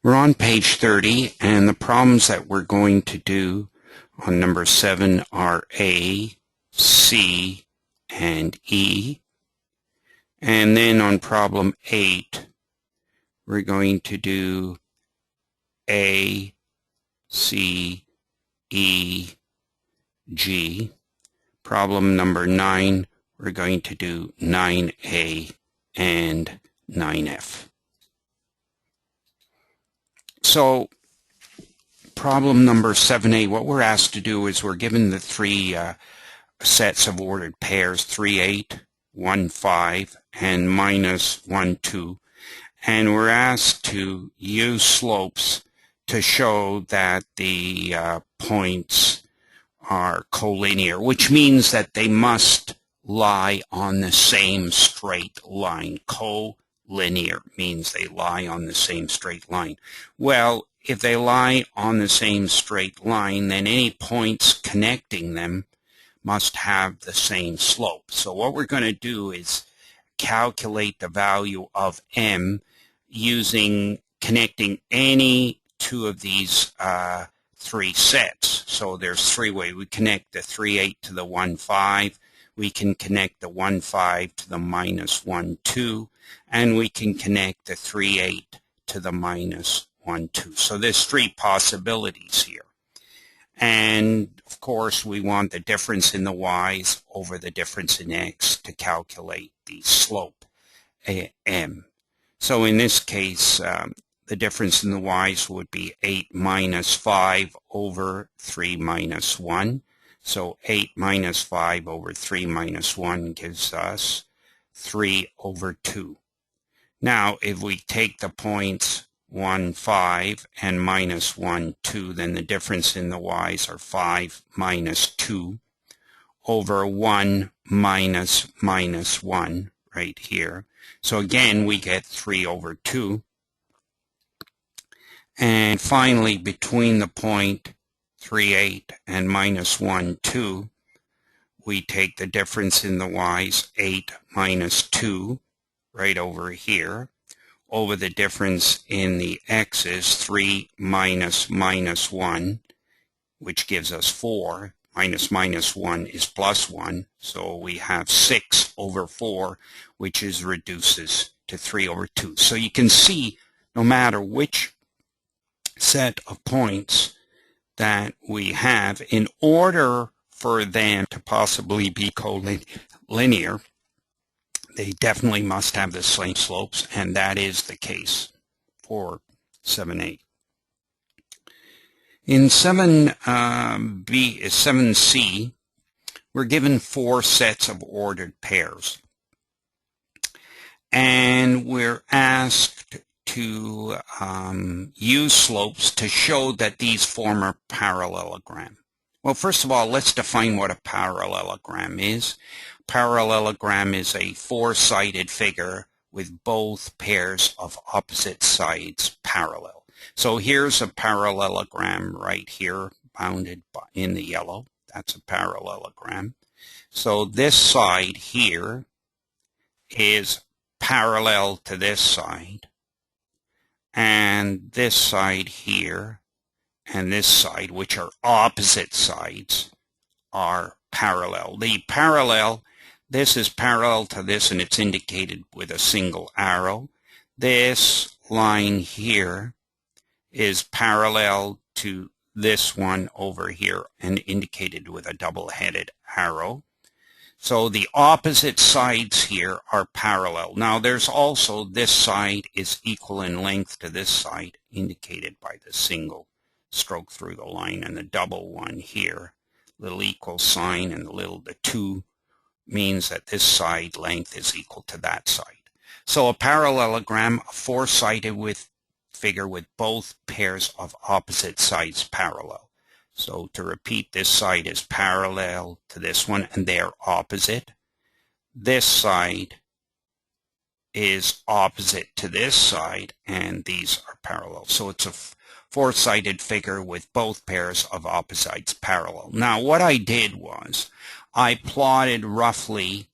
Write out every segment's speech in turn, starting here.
We're on page 30, and the problems that we're going to do on number 7 are A, C, and E. And then on problem 8, we're going to do A, C, E, G. Problem number 9, we're going to do 9A and 9F. So problem number 7A, what we're asked to do is we're given the three sets of ordered pairs, 3, 8, 1, 5, and minus 1, 2. And we're asked to use slopes to show that the points are collinear, which means that they must lie on the same straight line. Collinear means they lie on the same straight line. Well, if they lie on the same straight line, then any points connecting them must have the same slope. So what we're going to do is calculate the value of m using connecting any two of these three sets. So there's three ways. We connect the 3, 8 to the 1, 5. We can connect the 1, 5 to the minus 1, 2. And we can connect the 3, 8 to the minus 1, 2. So there's three possibilities here. And of course, we want the difference in the y's over the difference in x to calculate the slope, m. So in this case, the difference in the y's would be 8 minus 5 over 3 minus 1. So 8 minus 5 over 3 minus 1 gives us 3 over 2. Now, if we take the points 1, 5 and minus 1, 2, then the difference in the y's are 5 minus 2 over 1 minus minus 1 right here. So again, we get 3 over 2. And finally, between the point 3, 8 and minus 1, 2, we take the difference in the y's, 8 minus 2, right over here, over the difference in the x's, 3 minus minus 1, which gives us 4. Minus minus 1 is plus 1, so we have 6 over 4, which reduces to 3 over 2. So you can see, no matter which set of points that we have, in order for them to possibly be collinear, they definitely must have the same slopes, and that is the case for 7A. In 7C, we're given 4 sets of ordered pairs, and we're asked to use slopes to show that these form a parallelogram. Well, first of all, let's define what a parallelogram is. Parallelogram is a 4-sided figure with both pairs of opposite sides parallel. So here's a parallelogram right here, bounded in the yellow. That's a parallelogram. So this side here is parallel to this side, and this side here and this side, which are opposite sides, are parallel. The parallel, this is parallel to this, and it's indicated with a single arrow. This line here is parallel to this one over here and indicated with a double-headed arrow. So the opposite sides here are parallel. Now there's also this side is equal in length to this side, indicated by the single stroke through the line, and the double one here, little equal sign, and the 2 means that this side length is equal to that side. So a parallelogram, a 4-sided figure with both pairs of opposite sides parallel. So to repeat, this side is parallel to this one, and they are opposite. This side is opposite to this side, and these are parallel. So it's a 4-sided figure with both pairs of opposite sides parallel. Now what I did was I plotted roughly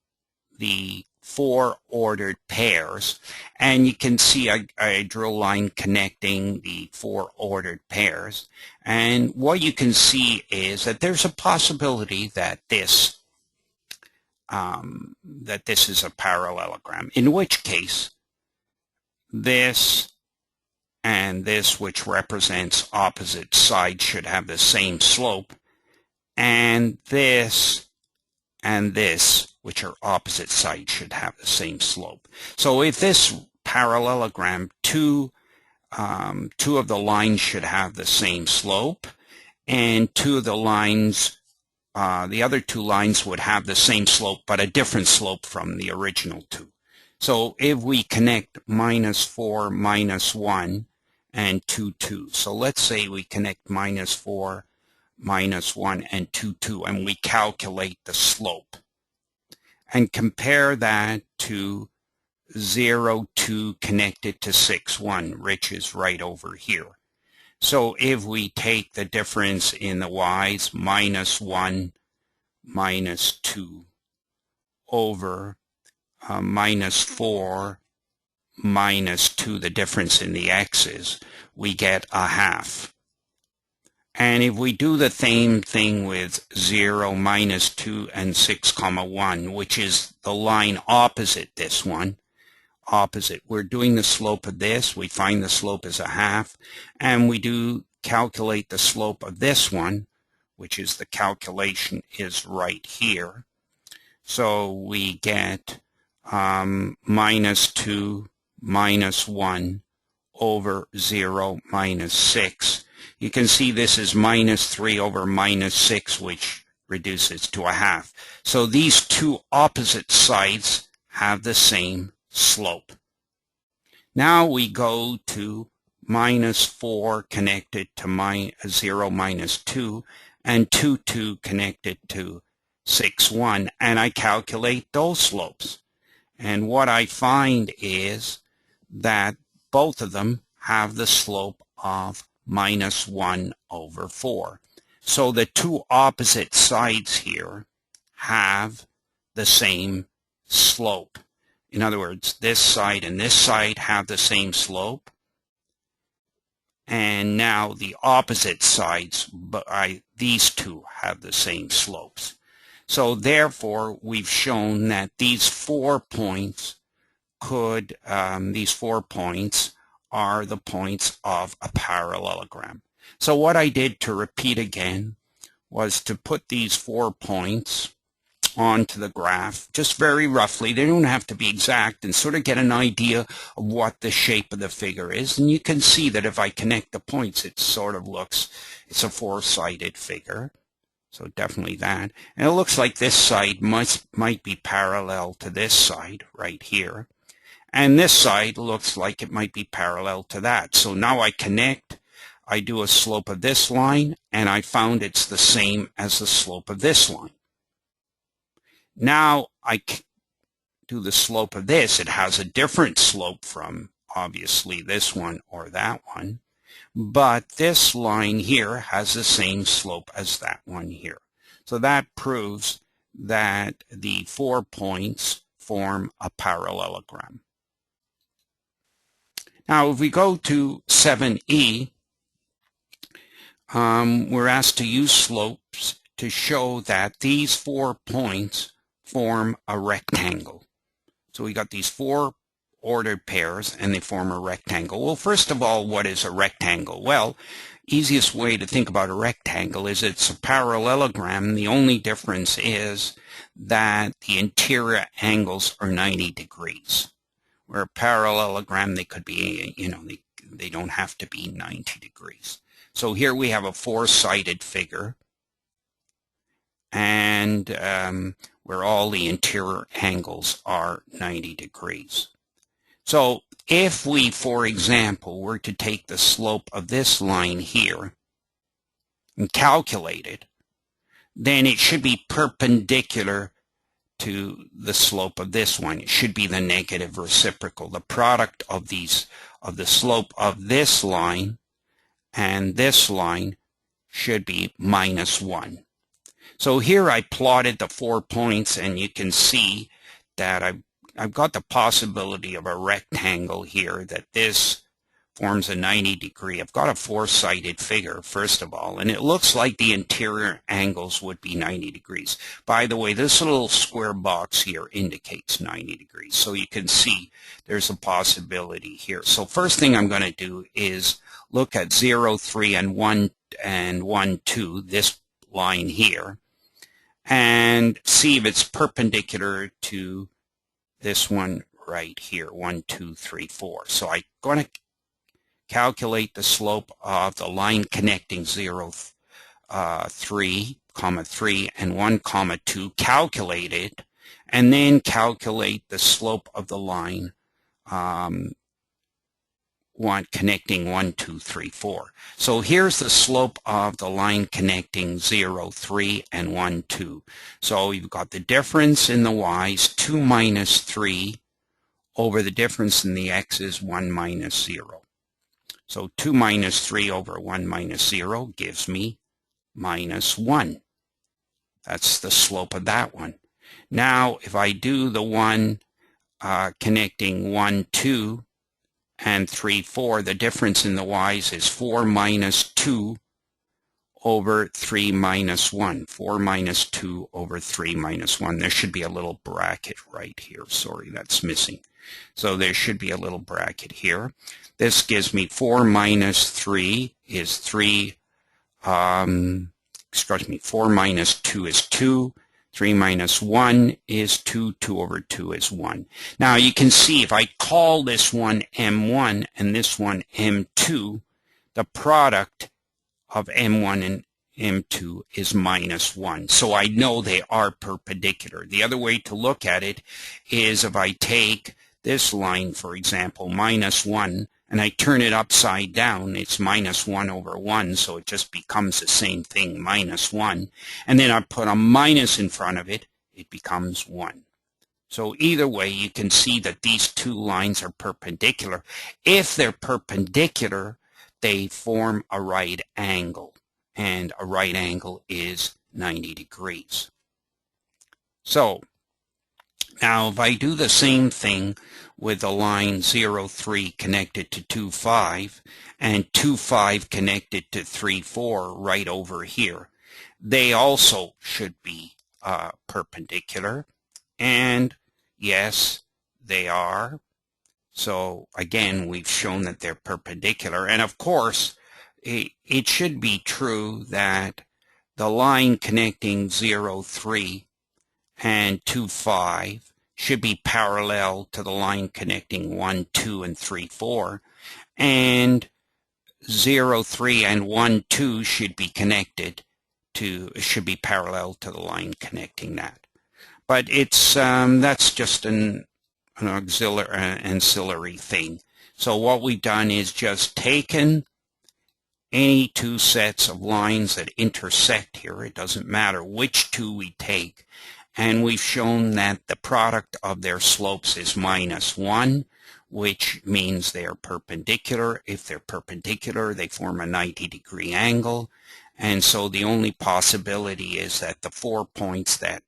the four ordered pairs, and you can see I drew a line connecting the four ordered pairs, and what you can see is that there's a possibility that this is a parallelogram, in which case this and this, which represents opposite sides, should have the same slope, and this and this, which are opposite sides, should have the same slope. So if this parallelogram, two of the lines should have the same slope, and two of the lines, the other two lines would have the same slope, but a different slope from the original two. So if we connect -4, -1, and 2, 2. So let's say we connect -4, -1, and 2, 2, and we calculate the slope. And compare that to 0, 2 connected to 6, 1, which is right over here. So if we take the difference in the y's, -1, -2, over -4, -2, the difference in the x's, we get a half. And if we do the same thing with 0, -2, and 6, 1, which is the line opposite this one, we're doing the slope of this, we find the slope is a half, and we do calculate the slope of this one, which is the calculation is right here. So we get -2, -1 over 0, -6. You can see this is -3 over -6, which reduces to a half. So these two opposite sides have the same slope. Now we go to -4 connected to 0, -2, and 2, 2 connected to 6, 1, and I calculate those slopes. And what I find is that both of them have the slope of -1 over 4. So the two opposite sides here have the same slope. In other words, this side and this side have the same slope. And now the opposite sides, these two have the same slopes. So therefore, we've shown that these 4 points are the points of a parallelogram. So what I did, to repeat again, was to put these 4 points onto the graph, just very roughly. They don't have to be exact, and sort of get an idea of what the shape of the figure is. And you can see that if I connect the points, it sort of looks, it's a 4-sided figure. So definitely that. And it looks like this side might be parallel to this side right here. And this side looks like it might be parallel to that. So now I connect, I do a slope of this line, and I found it's the same as the slope of this line. Now I do the slope of this. It has a different slope from obviously this one or that one, but this line here has the same slope as that one here. So that proves that the 4 points form a parallelogram. Now if we go to 7E, we're asked to use slopes to show that these 4 points form a rectangle. So we got these 4 ordered pairs and they form a rectangle. Well, first of all, what is a rectangle? Well, easiest way to think about a rectangle is it's a parallelogram. The only difference is that the interior angles are 90 degrees. Where a parallelogram, they could be, they don't have to be 90 degrees. So here we have a 4-sided figure, and where all the interior angles are 90 degrees. So if we, for example, were to take the slope of this line here and calculate it, then it should be perpendicular to the slope of this one. It should be the negative reciprocal. The product of the slope of this line and this line should be -1. So here I plotted the 4 points, and you can see that I I've got the possibility of a rectangle here that this forms a 90 degree. I've got a four-sided figure, first of all, and it looks like the interior angles would be 90 degrees. By the way, this little square box here indicates 90 degrees, so you can see there's a possibility here. So first thing I'm going to do is look at 0, 3, and 1, and 1, 2, this line here, and see if it's perpendicular to this one right here, 1, 2, 3, 4. So I'm going to calculate the slope of the line connecting 0, 3, 3, and 1, 2, calculate it, and then calculate the slope of the line connecting 1, 2, 3, 4. So here's the slope of the line connecting 0, 3, and 1, 2. So you've got the difference in the y's, 2 minus 3, over the difference in the x's, 1 minus 0. So 2 minus 3 over 1 minus 0 gives me minus 1. That's the slope of that one. Now, if I do the one connecting 1, 2, and 3, 4, the difference in the y's is 4 minus 2 over 3 minus 1. 4 minus 2 over 3 minus 1. There should be a little bracket right here. Sorry, that's missing. So there should be a little bracket here. This gives me 4 minus 3 is 3, 4 minus 2 is 2, 3 minus 1 is 2, 2 over 2 is 1. Now you can see if I call this one M1 and this one M2, the product of M1 and M2 is minus 1. So I know they are perpendicular. The other way to look at it is if I take this line, for example, minus 1, and I turn it upside down, it's minus 1 over 1, so it just becomes the same thing, minus 1. And then I put a minus in front of it, it becomes 1. So either way, you can see that these two lines are perpendicular. If they're perpendicular, they form a right angle, and a right angle is 90 degrees. So now if I do the same thing with the line 0, 3 connected to 2, 5 and 2, 5 connected to 3, 4 right over here, they also should be perpendicular, and yes, they are. So again, we've shown that they're perpendicular, and of course it should be true that the line connecting 0, 3 and 2, 5 should be parallel to the line connecting 1, 2, and 3, 4, and 0, 3, and 1, 2 should be parallel to the line connecting that. But it's that's just an ancillary thing. So what we've done is just taken any two sets of lines that intersect here. It doesn't matter which two we take. And we've shown that the product of their slopes is minus 1, which means they are perpendicular. If they're perpendicular, they form a 90-degree angle. And so the only possibility is that the 4 points that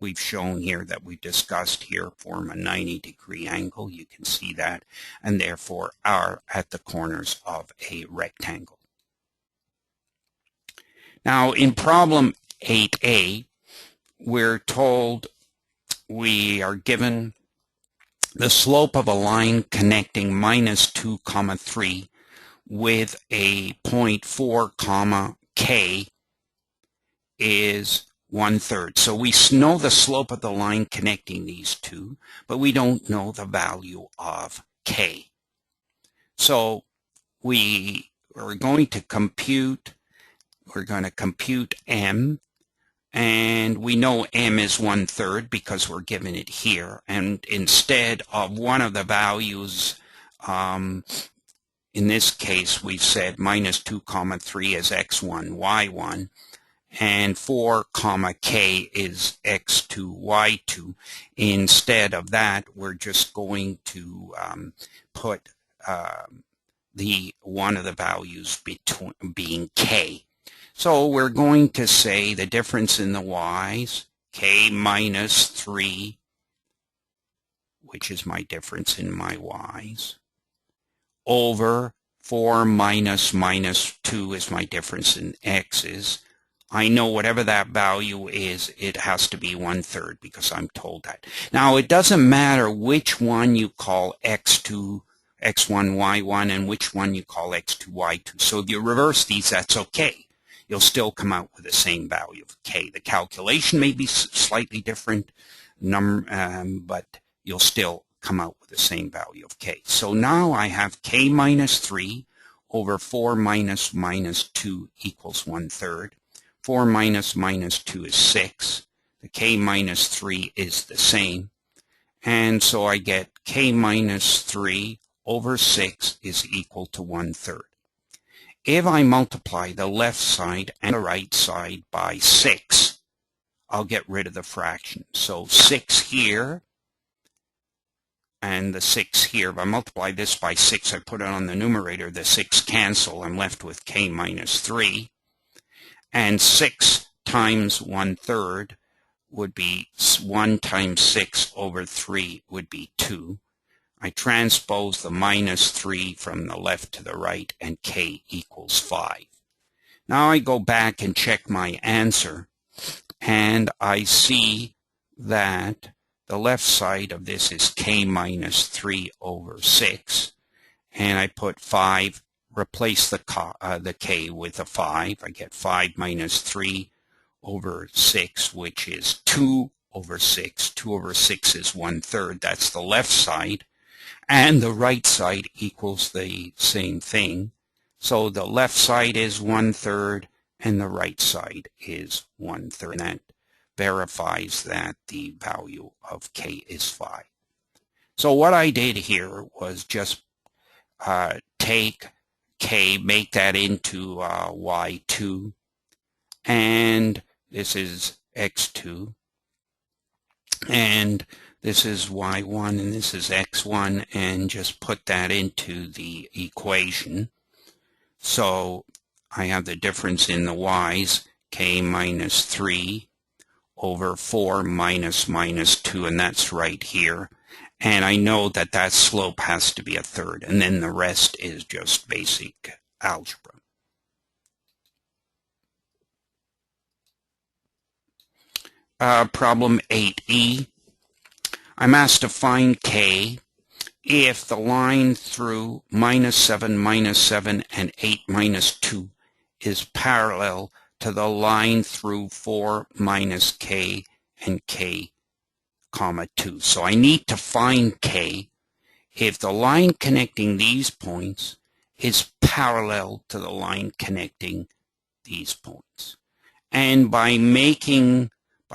we've shown here, that we discussed here, form a 90-degree angle. You can see that, and therefore are at the corners of a rectangle. Now, in problem 8a, we're told we are given the slope of a line connecting minus 2, 3 with a point 4, k is 1/3. So we know the slope of the line connecting these two, but we don't know the value of k. So we are going to compute m, and we know m is 1/3 because we're given it here. And instead of one of the values, in this case we've said minus 2, 3 is x1, y1, and 4, k is x2, y2. Instead of that, we're just going to put one of the values being k. So we're going to say the difference in the y's, k minus 3 which is my difference in my y's, over 4 minus 2 is my difference in x's. I know whatever that value is, it has to be 1/3 because I'm told that. Now, it doesn't matter which one you call x2, x1, y1, and which one you call x2, y2. So if you reverse these, that's okay. You'll still come out with the same value of k. The calculation may be slightly different, but you'll still come out with the same value of k. So now I have k minus 3 over 4 minus 2 equals 1/3. 4 minus 2 is 6. The k minus 3 is the same. And so I get k minus 3 over 6 is equal to 1/3. If I multiply the left side and the right side by 6, I'll get rid of the fraction. So 6 here and the 6 here. If I multiply this by 6, I put it on the numerator, the 6 cancel. I'm left with k minus 3. And 6 times 1/3 would be 1 times 6 over 3 would be 2. I transpose the minus 3 from the left to the right, and k equals 5. Now I go back and check my answer, and I see that the left side of this is k minus 3 over 6, and I put 5, replace the k with a 5. I get 5 minus 3 over 6, which is 2 over 6. 2 over 6 is 1/3. That's the left side. And the right side equals the same thing. So the left side is 1/3 and the right side is 1/3. And that verifies that the value of k is 5. So what I did here was just take k, make that into y2, and this is x2, and this is y1, and this is x1, and just put that into the equation. So I have the difference in the y's, k minus 3 over 4 minus 2, and that's right here. And I know that that slope has to be 1/3, and then the rest is just basic algebra. Problem 8e. I'm asked to find k if the line through -7, and 8, 2 is parallel to the line through 4 minus k and k, 2. So I need to find k if the line connecting these points is parallel to the line connecting these points. And by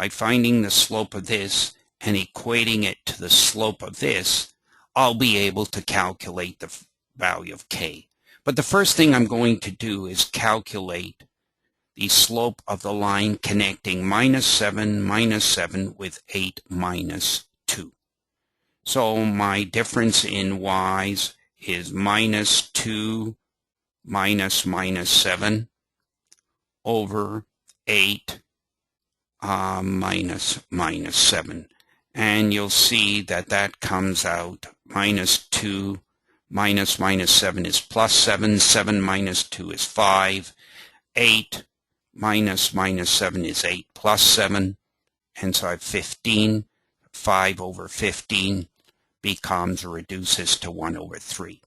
finding the slope of this and equating it to the slope of this, I'll be able to calculate the value of k. But the first thing I'm going to do is calculate the slope of the line connecting -7 with 8 minus 2. So my difference in y's is -2 minus -7 over 8 minus -7. And you'll see that that comes out -2 minus -7 is +7. 7 minus 2 is 5. 8 minus -7 is 8 plus 7. And so I have 15. 5 over 15 reduces to 1/3.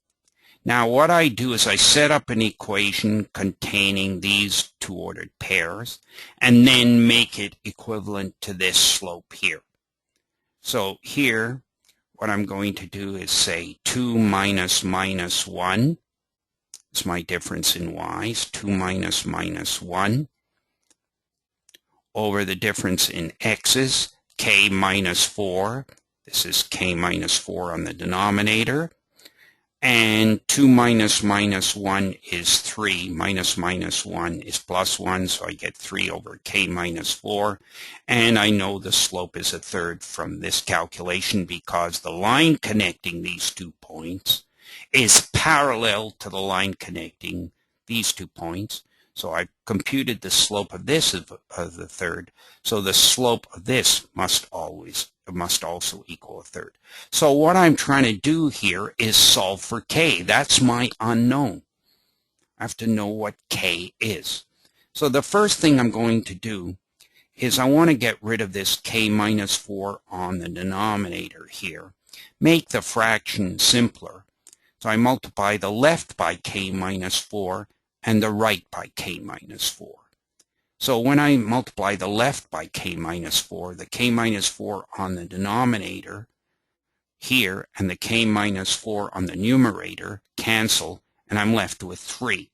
Now what I do is I set up an equation containing these two ordered pairs and then make it equivalent to this slope here. So here what I'm going to do is say 2 minus -1 is my difference in y's, 2 minus -1 over the difference in x's, k minus 4. This is k minus 4 on the denominator. And 2 minus -1 is 3. Minus -1 is +1, so I get 3 over k minus 4. And I know the slope is 1/3 from this calculation because the line connecting these 2 points is parallel to the line connecting these 2 points. So I've computed the slope of this of 1/3. So the slope of this must always must also equal a third. So what I'm trying to do here is solve for k. That's my unknown. I have to know what k is. So the first thing I'm going to do is I want to get rid of this k minus 4 on the denominator here. Make the fraction simpler. So I multiply the left by k minus 4 and the right by k minus 4. So when I multiply the left by k minus 4, the k minus 4 on the denominator here and the k minus 4 on the numerator cancel, and I'm left with 3.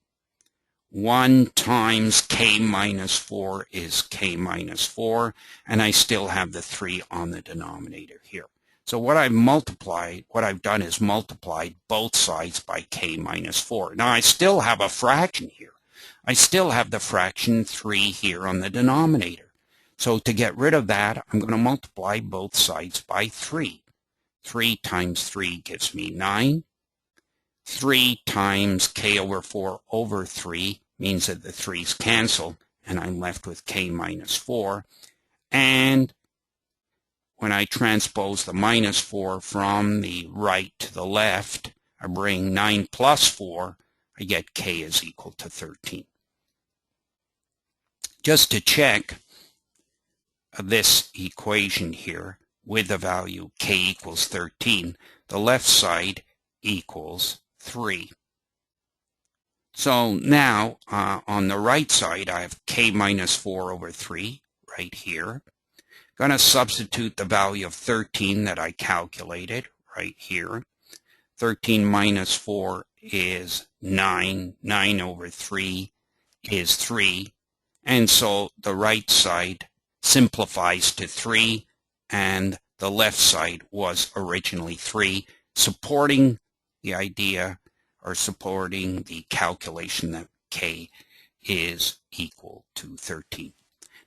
1 times k minus 4 is k minus 4, and I still have the 3 on the denominator here. So what I've done is multiplied both sides by k minus 4. Now I still have a fraction here. I still have the fraction 3 here on the denominator. So to get rid of that, I'm going to multiply both sides by 3. 3 times 3 gives me 9. 3 times k over 4 over 3 means that the 3's cancel, and I'm left with k minus 4. And when I transpose the minus 4 from the right to the left, I bring 9 plus 4, I get k is equal to 13. Just to check this equation here with the value k equals 13, the left side equals 3. So now on the right side I have k minus 4 over 3 right here. Going to substitute the value of 13 that I calculated right here. 13 minus 4 is 9. 9 over 3 is 3. And so the right side simplifies to 3, and the left side was originally 3, supporting the idea or supporting the calculation that k is equal to 13.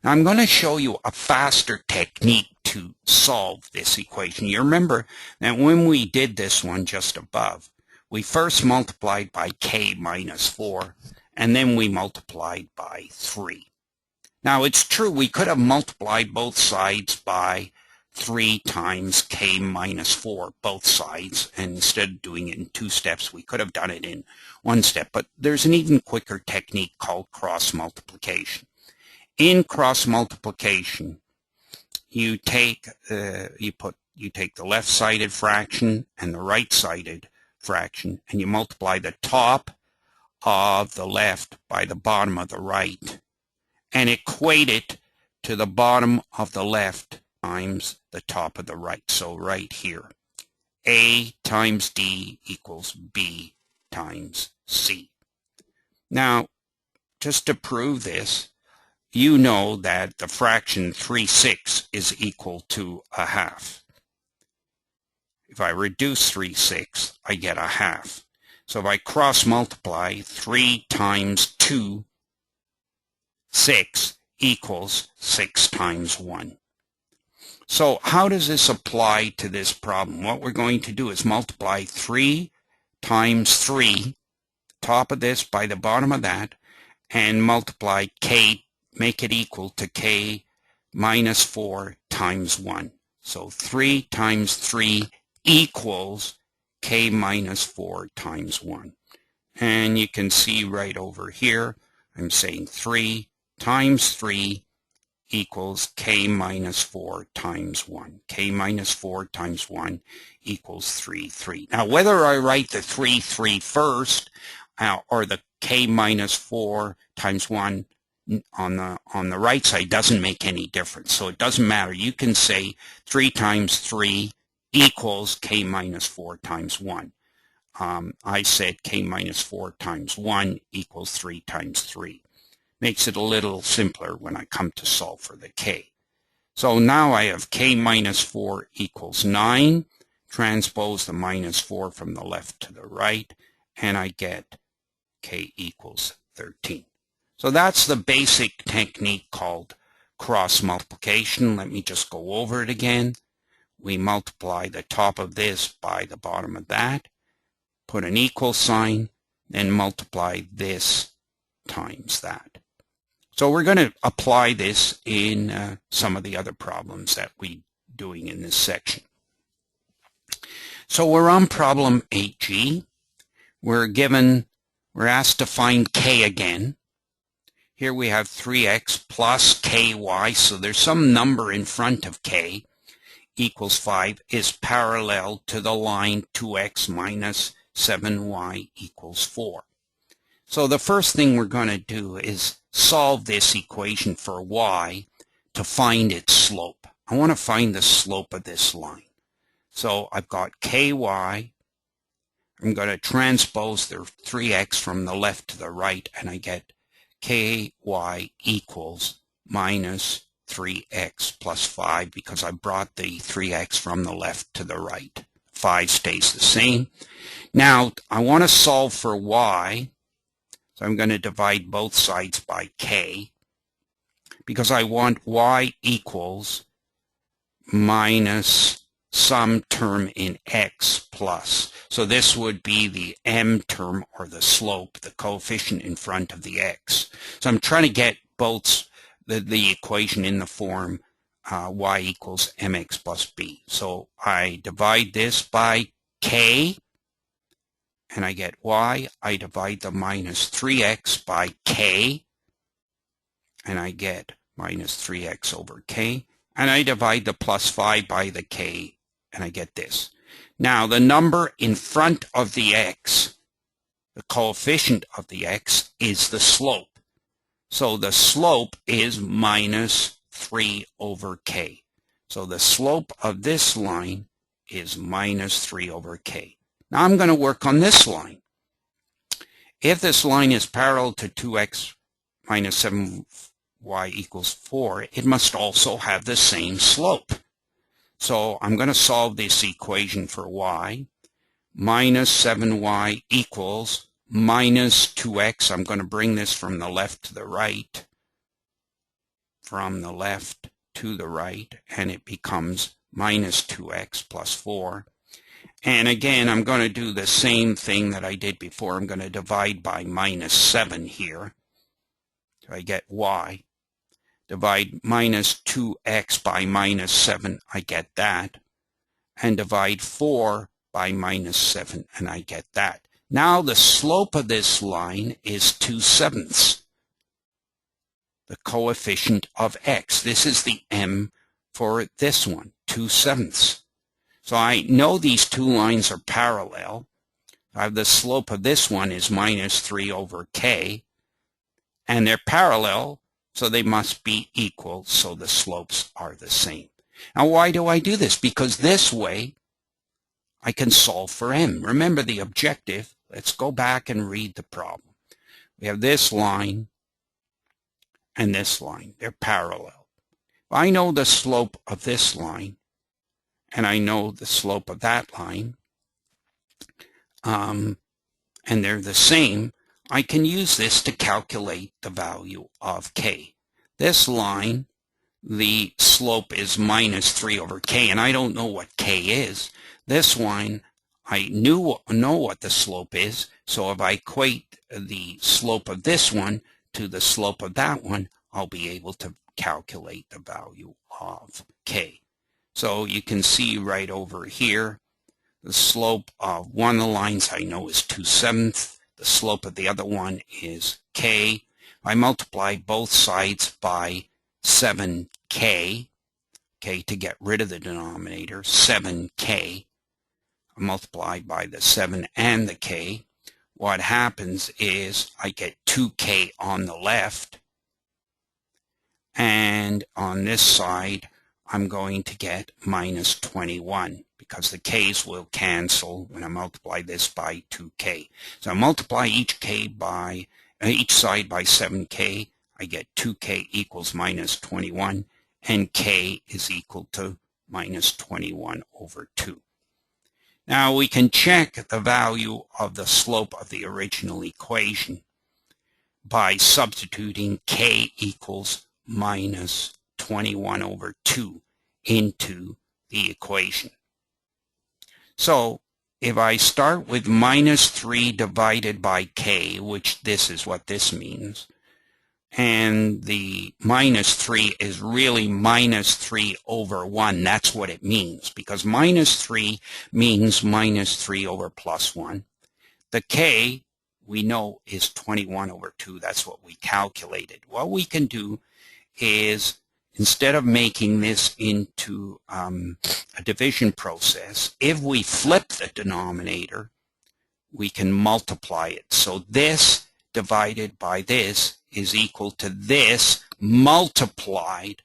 Now I'm going to show you a faster technique to solve this equation. You remember that when we did this one just above, we first multiplied by k minus 4, and then we multiplied by 3. Now it's true we could have multiplied both sides by 3 times k minus 4, both sides, and instead of doing it in 2 steps, we could have done it in 1 step. But there's an even quicker technique called cross multiplication. In cross multiplication, you take the left-sided fraction and the right-sided fraction, and you multiply the top of the left by the bottom of the right, and equate it to the bottom of the left times the top of the right. So right here, A times D equals B times C. Now, just to prove this, you know that the fraction 3/6 is equal to a half. If I reduce 3/6, I get a half. So if I cross multiply, 3 times 2, 6 equals 6 times 1. So how does this apply to this problem? What we're going to do is multiply 3 times 3, top of this by the bottom of that, and multiply k, make it equal to k minus 4 times 1. So 3 times 3 equals k minus 4 times 1. And you can see right over here, I'm saying 3 times 3 equals k minus 4 times 1. K minus 4 times 1 equals 3, 3. Now, whether I write the 3, 3 first, or the k minus 4 times 1 on the right side doesn't make any difference. So it doesn't matter. You can say 3 times 3 equals k minus 4 times 1. I said k minus 4 times 1 equals 3 times 3. Makes it a little simpler when I come to solve for the k. So now I have k minus 4 equals 9. Transpose the minus 4 from the left to the right, and I get k equals 13. So that's the basic technique called cross multiplication. Let me just go over it again. We multiply the top of this by the bottom of that, put an equal sign, then multiply this times that. So we're going to apply this in some of the other problems that we doing in this section. So we're on problem 8G. We're asked to find k again. Here we have 3x plus ky, so there's some number in front of k equals 5 is parallel to the line 2x minus 7y equals 4. So the first thing we're going to do is solve this equation for y to find its slope. I want to find the slope of this line. So I've got ky. I'm going to transpose the 3x from the left to the right, and I get ky equals minus 3x plus 5 because I brought the 3x from the left to the right. 5 stays the same. Now, I want to solve for y, so I'm going to divide both sides by k because I want y equals minus some term in x plus. So this would be the m term, or the slope, the coefficient in front of the x. So I'm trying to get both the equation in the form y equals mx plus b. So I divide this by k, and I get y. I divide the minus 3x by k, and I get minus 3x over k. And I divide the plus 5 by the k, and I get this. Now, the number in front of the x, the coefficient of the x, is the slope. So the slope is minus 3 over k. So the slope of this line is minus 3 over k. Now I'm going to work on this line. If this line is parallel to 2x minus 7y equals 4, it must also have the same slope. So I'm going to solve this equation for y. Minus 7y equals minus 2x. I'm going to bring this from the left to the right. From the left to the right, and it becomes minus 2x plus 4. And again, I'm going to do the same thing that I did before. I'm going to divide by minus 7 here. So I get y. Divide minus 2x by minus 7, I get that. And divide 4 by minus 7, and I get that. Now the slope of this line is 2/7, the coefficient of x. This is the m for this one, 2/7. So I know these two lines are parallel. I have the slope of this one is minus 3 over k, and they're parallel, so they must be equal, so the slopes are the same. Now, why do I do this? Because this way, I can solve for m. Remember the objective. Let's go back and read the problem. We have this line and this line. They're parallel. I know the slope of this line, and I know the slope of that line, and they're the same. I can use this to calculate the value of k. This line, the slope is minus 3 over k, and I don't know what k is. This line, I know what the slope is, so if I equate the slope of this one to the slope of that one, I'll be able to calculate the value of k. So you can see right over here, the slope of one of the lines I know is 2/7. The slope of the other one is k. I multiply both sides by 7k, okay, to get rid of the denominator, 7k. I multiply by the 7 and the k. What happens is I get 2k on the left, and on this side I'm going to get minus 21 because the k's will cancel when I multiply this by 2k. So I multiply each side by 7k. I get 2k equals minus 21, and k is equal to minus 21 over 2. Now we can check the value of the slope of the original equation by substituting k equals minus 21 over 2 into the equation. So if I start with minus 3 divided by k, which this is what this means, and the minus 3 is really minus 3 over 1. That's what it means, because minus 3 means minus 3 over plus 1. The k, we know, is 21 over 2. That's what we calculated. What we can do is, instead of making this into a division process, if we flip the denominator, we can multiply it. So this divided by this is equal to this multiplied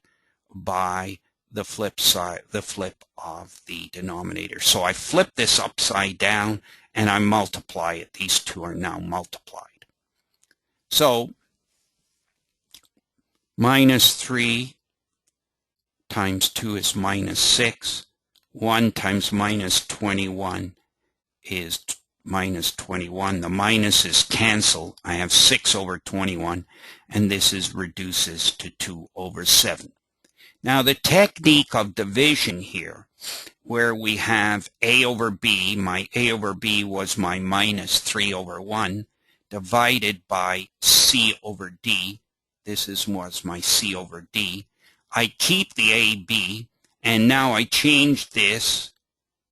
by the flip side, the flip of the denominator. So I flip this upside down and I multiply it. These two are now multiplied. So minus 3 times 2 is minus 6. 1 times minus 21 is minus 21. The minuses cancel. I have 6 over 21, and this reduces to 2 over 7. Now the technique of division here, where we have a over b, my a over b was my minus 3 over 1, divided by c over d. This was my c over d. I keep the ab, and now I change this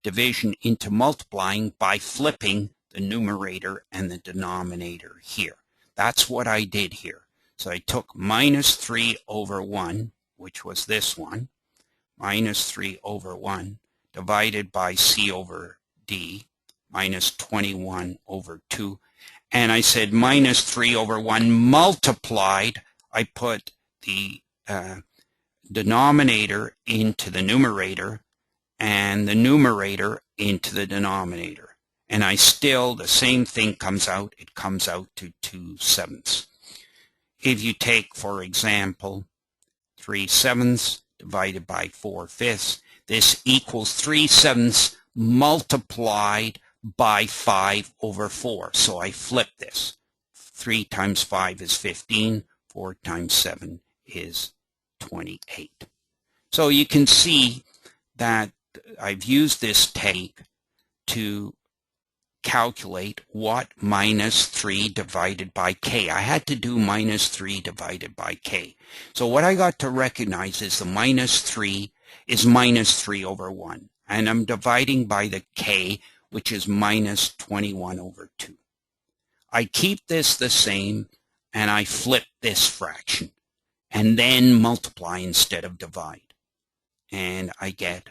division into multiplying by flipping the numerator and the denominator here. That's what I did here. So I took minus 3 over 1, which was this one, minus 3 over 1, divided by c over d, minus 21 over 2. And I said minus 3 over 1 multiplied. I put the denominator into the numerator and the numerator into the denominator. And I still, the same thing comes out. It comes out to 2/7. If you take, for example, 3/7 divided by 4/5, this equals 3/7 multiplied by 5 over 4. So I flip this. 3 times 5 is 15. 4 times 7 is 28. So you can see that I've used this technique to calculate what minus 3 divided by k. I had to do minus 3 divided by k. So what I got to recognize is the minus 3 is minus 3 over 1. And I'm dividing by the k, which is minus 21 over 2. I keep this the same, and I flip this fraction, and then multiply instead of divide. And I get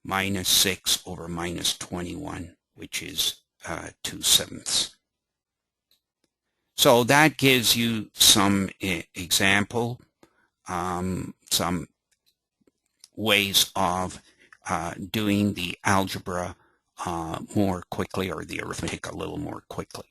minus 6 over minus 21, which is 2/7. So that gives you some example, some ways of doing the algebra more quickly, or the arithmetic a little more quickly.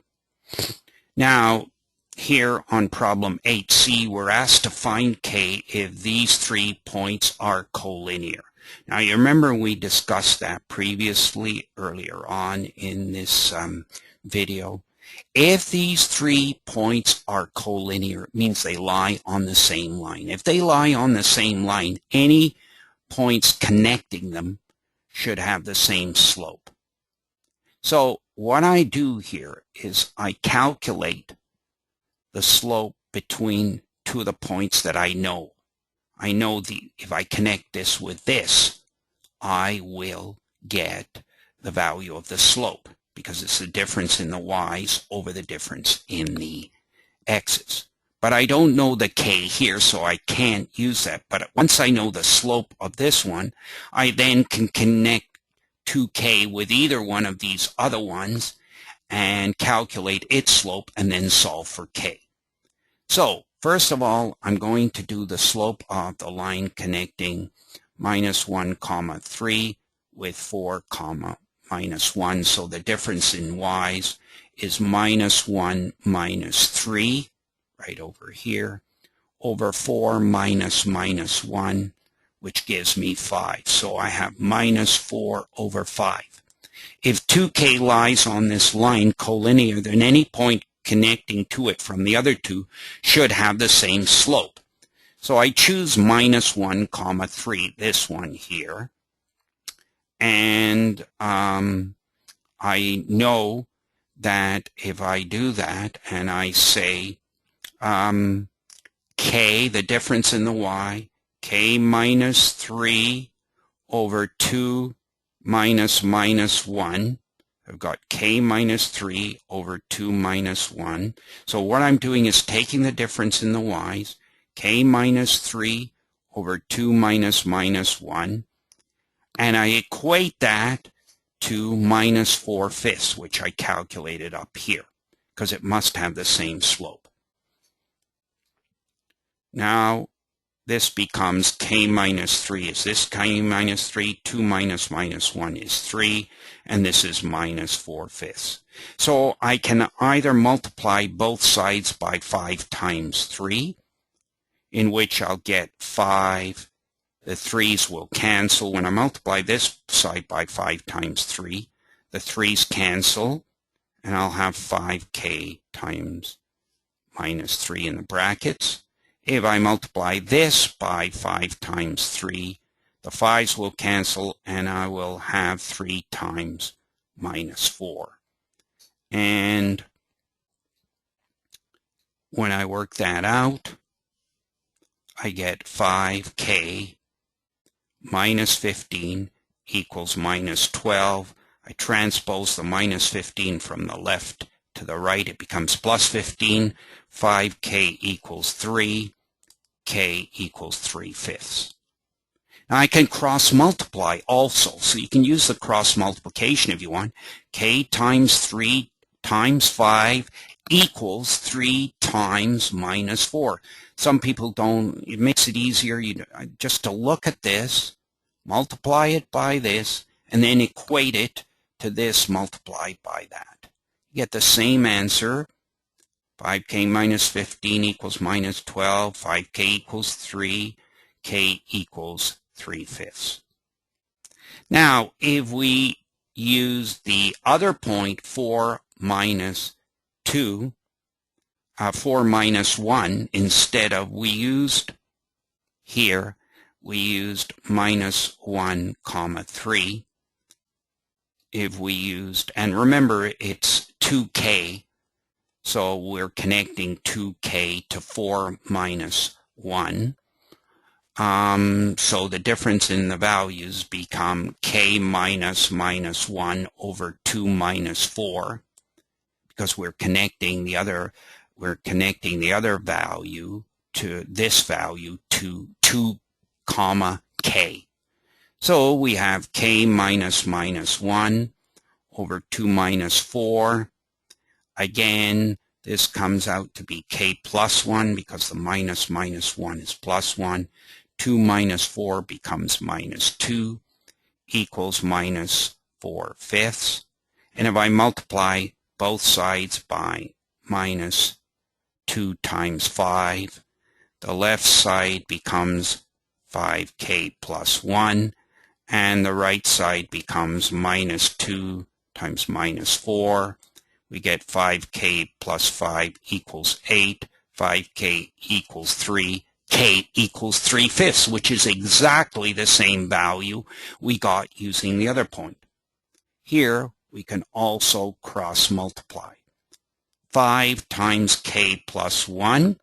Now, here on problem 8c, we're asked to find k if these 3 points are collinear. Now, you remember we discussed that previously earlier on in this video. If these 3 points are collinear, it means they lie on the same line. If they lie on the same line, any points connecting them should have the same slope. So what I do here is I calculate the slope between two of the points that I know. I know if I connect this with this, I will get the value of the slope, because it's the difference in the y's over the difference in the x's. But I don't know the k here, so I can't use that. But once I know the slope of this one, I then can connect 2k with either one of these other ones and calculate its slope and then solve for k. So first of all, I'm going to do the slope of the line connecting minus 1, 3 with 4, minus 1. So the difference in y's is minus 1 minus 3, right over here, over 4 minus 1, which gives me 5. So I have minus 4 over 5. If 2k lies on this line collinear, then any point connecting to it from the other two should have the same slope. So I choose minus 1, 3, this one here. And I know that if I do that and I say k, the difference in the y, k minus 3 over 2 minus 1. I've got k minus 3 over 2 minus 1. So what I'm doing is taking the difference in the y's, k minus 3 over 2 minus 1, and I equate that to minus 4/5, which I calculated up here, because it must have the same slope. Now, this becomes k minus 3 is this k minus 3, 2 minus 1 is 3, and this is minus 4/5. So I can either multiply both sides by 5 times 3, in which I'll get 5. The 3's will cancel. When I multiply this side by 5 times 3, the 3's cancel, and I'll have 5k times minus 3 in the brackets. If I multiply this by 5 times 3, the 5's will cancel, and I will have 3 times minus 4. And when I work that out, I get 5k minus 15 equals minus 12. I transpose the minus 15 from the left to the right. It becomes plus 15. 5k equals 3. K equals 3/5. Now I can cross multiply also. So you can use the cross multiplication if you want. K times 3 times 5 equals 3 times minus 4. Some people don't. It makes it easier just to look at this, multiply it by this, and then equate it to this multiplied by that. You get the same answer. 5k minus 15 equals minus 12. 5k equals 3. K equals 3/5. Now, if we use the other point, 4 minus 1, instead of, we used minus 1 comma 3. If we used, and remember it's 2k, so we're connecting 2k to 4 minus 1. So the difference in the values become k minus 1 over 2 minus 4, because we're connecting the other value to this value to 2 comma k. So we have k minus 1 over 2 minus 4. Again, this comes out to be k plus 1 because the minus 1 is plus 1. 2 minus 4 becomes minus 2 equals minus 4/5. And if I multiply both sides by minus 2 times 5, the left side becomes 5k plus 1, and the right side becomes minus 2 times minus 4. We get 5k plus 5 equals 8. 5k equals 3. K equals 3/5, which is exactly the same value we got using the other point. Here, we can also cross multiply. 5 times k plus 1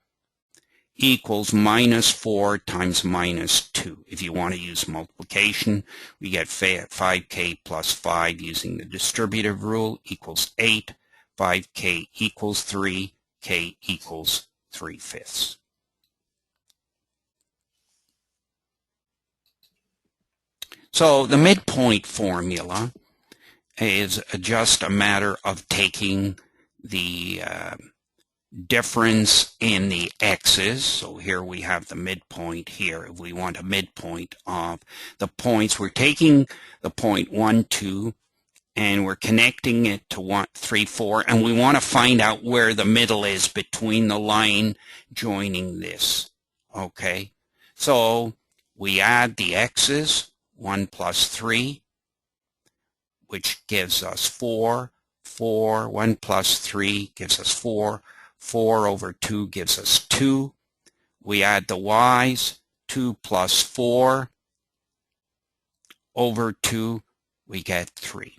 equals minus 4 times minus 2. If you want to use multiplication, we get 5k plus 5 using the distributive rule equals 8. 5k equals 3. K equals 3/5. So the midpoint formula is just a matter of taking the difference in the x's. So here we have the midpoint here. If we want a midpoint of the points, we're taking the point 1, 2, and we're connecting it to 1, 3, 4, and we want to find out where the middle is between the line joining this. Okay, so we add the x's. 1 plus 3, which gives us 4. 4, 1 plus 3 gives us 4. 4 over 2 gives us 2. We add the y's. 2 plus 4 over 2, we get 3.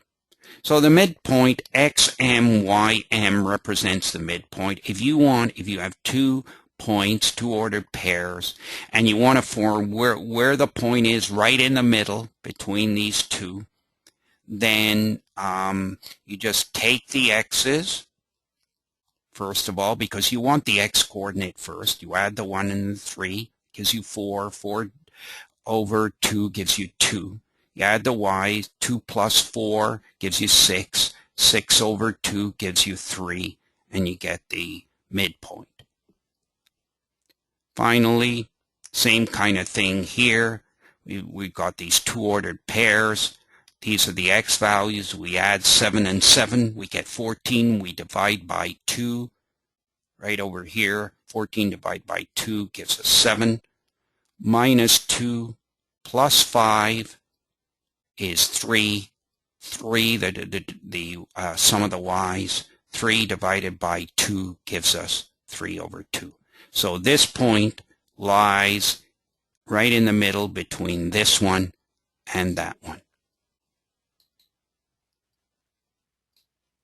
So the midpoint, XM, YM, represents the midpoint. If you have 2 points, 2 ordered pairs, and you want to form where the point is right in the middle between these two, then you just take the x's, first of all, because you want the x coordinate first. You add the 1 and the 3, gives you 4. 4 over 2 gives you 2. You add the y, 2 plus 4 gives you 6. 6 over 2 gives you 3, and you get the midpoint. Finally, same kind of thing here. We've got these 2 ordered pairs. These are the x values. We add 7 and 7. We get 14. We divide by 2. Right over here, 14 divided by 2 gives us 7. Minus 2 plus 5 is 3. 3, the sum of the y's. 3 divided by 2 gives us 3 over 2. So this point lies right in the middle between this one and that one.